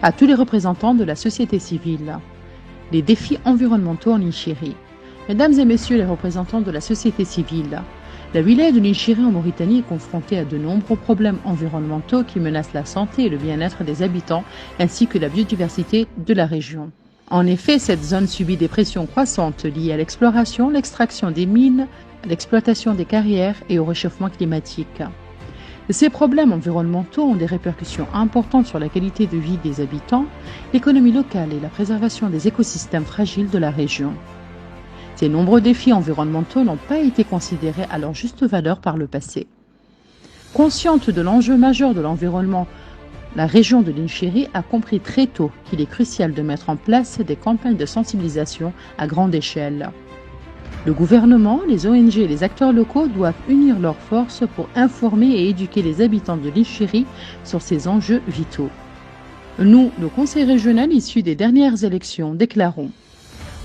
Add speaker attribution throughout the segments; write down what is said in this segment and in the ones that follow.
Speaker 1: à tous les représentants de la société civile. Les défis environnementaux en Linchiri. Mesdames et messieurs les représentants de la société civile, la wilaya de Linchiri en Mauritanie est confrontée à de nombreux problèmes environnementaux qui menacent la santé et le bien-être des habitants ainsi que la biodiversité de la région. En effet, cette zone subit des pressions croissantes liées à l'exploration, l'extraction des mines, l'exploitation des carrières et au réchauffement climatique. Ces problèmes environnementaux ont des répercussions importantes sur la qualité de vie des habitants, l'économie locale et la préservation des écosystèmes fragiles de la région. Ces nombreux défis environnementaux n'ont pas été considérés à leur juste valeur par le passé. Consciente de l'enjeu majeur de l'environnement, la région de Linchiri a compris très tôt qu'il est crucial de mettre en place des campagnes de sensibilisation à grande échelle. Le gouvernement, les ONG et les acteurs locaux doivent unir leurs forces pour informer et éduquer les habitants de Linchiri sur ces enjeux vitaux. Nous, le Conseil régional issu des dernières élections, déclarons: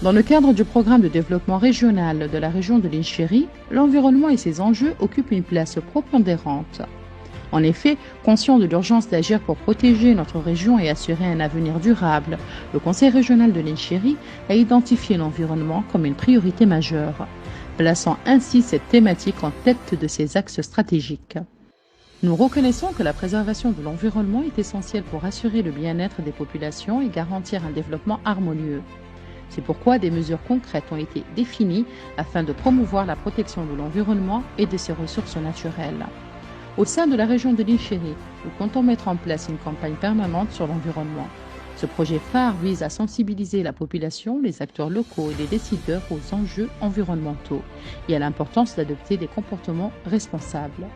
Speaker 1: dans le cadre du programme de développement régional de la région de Linchiri, l'environnement et ses enjeux occupent une place prépondérante. En effet, conscient de l'urgence d'agir pour protéger notre région et assurer un avenir durable, le Conseil régional de Linchiri a identifié l'environnement comme une priorité majeure, plaçant ainsi cette thématique en tête de ses axes stratégiques. Nous reconnaissons que la préservation de l'environnement est essentielle pour assurer le bien-être des populations et garantir un développement harmonieux. C'est pourquoi des mesures concrètes ont été définies afin de promouvoir la protection de l'environnement et de ses ressources naturelles. Au sein de la région de Linchiri, nous comptons mettre en place une campagne permanente sur l'environnement. Ce projet phare vise à sensibiliser la population, les acteurs locaux et les décideurs aux enjeux environnementaux et à l'importance d'adopter des comportements responsables.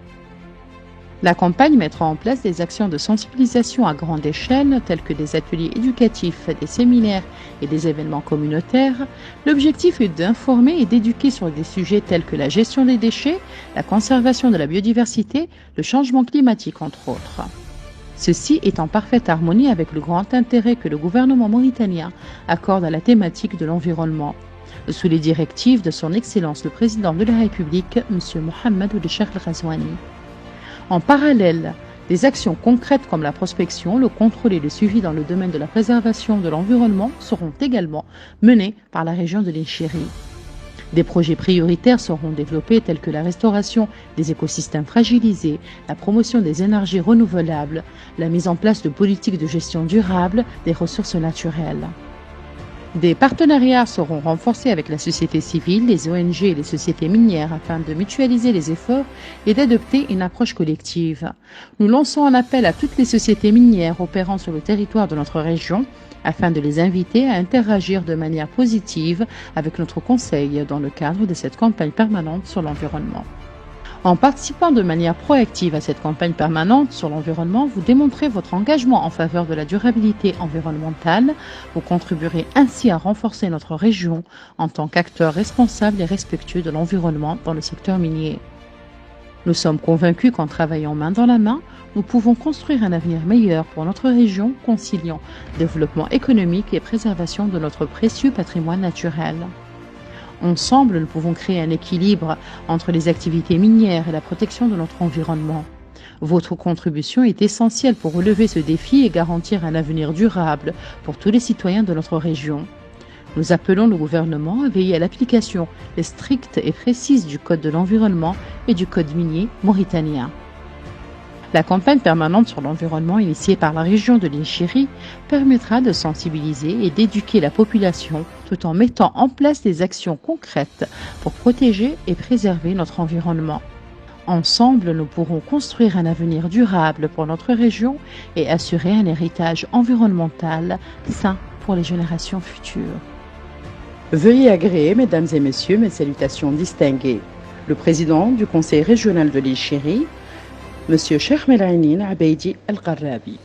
Speaker 1: La campagne mettra en place des actions de sensibilisation à grande échelle, telles que des ateliers éducatifs, des séminaires et des événements communautaires. L'objectif est d'informer et d'éduquer sur des sujets tels que la gestion des déchets, la conservation de la biodiversité, le changement climatique, entre autres. Ceci est en parfaite harmonie avec le grand intérêt que le gouvernement mauritanien accorde à la thématique de l'environnement, sous les directives de son Excellence le Président de la République, M. Mohamed Ould Cheikh El Ghazouani. En parallèle, des actions concrètes comme la prospection, le contrôle et le suivi dans le domaine de la préservation de l'environnement seront également menées par la région de Linchiri. Des projets prioritaires seront développés tels que la restauration des écosystèmes fragilisés, la promotion des énergies renouvelables, la mise en place de politiques de gestion durable des ressources naturelles. Des partenariats seront renforcés avec la société civile, les ONG et les sociétés minières afin de mutualiser les efforts et d'adopter une approche collective. Nous lançons un appel à toutes les sociétés minières opérant sur le territoire de notre région afin de les inviter à interagir de manière positive avec notre conseil dans le cadre de cette campagne permanente sur l'environnement. En participant de manière proactive à cette campagne permanente sur l'environnement, vous démontrez votre engagement en faveur de la durabilité environnementale. Vous contribuerez ainsi à renforcer notre région en tant qu'acteur responsable et respectueux de l'environnement dans le secteur minier. Nous sommes convaincus qu'en travaillant main dans la main, nous pouvons construire un avenir meilleur pour notre région, conciliant développement économique et préservation de notre précieux patrimoine naturel. Ensemble, nous pouvons créer un équilibre entre les activités minières et la protection de notre environnement. Votre contribution est essentielle pour relever ce défi et garantir un avenir durable pour tous les citoyens de notre région. Nous appelons le gouvernement à veiller à l'application stricte et précise du Code de l'environnement et du Code minier mauritanien. La campagne permanente sur l'environnement initiée par la région de Linchiri permettra de sensibiliser et d'éduquer la population tout en mettant en place des actions concrètes pour protéger et préserver notre environnement. Ensemble, nous pourrons construire un avenir durable pour notre région et assurer un héritage environnemental sain pour les générations futures.
Speaker 2: Veuillez agréer, mesdames et messieurs, mes salutations distinguées. Le président du Conseil régional de Linchiri, M. Cheikh Melainin Abeidi El Gharabi.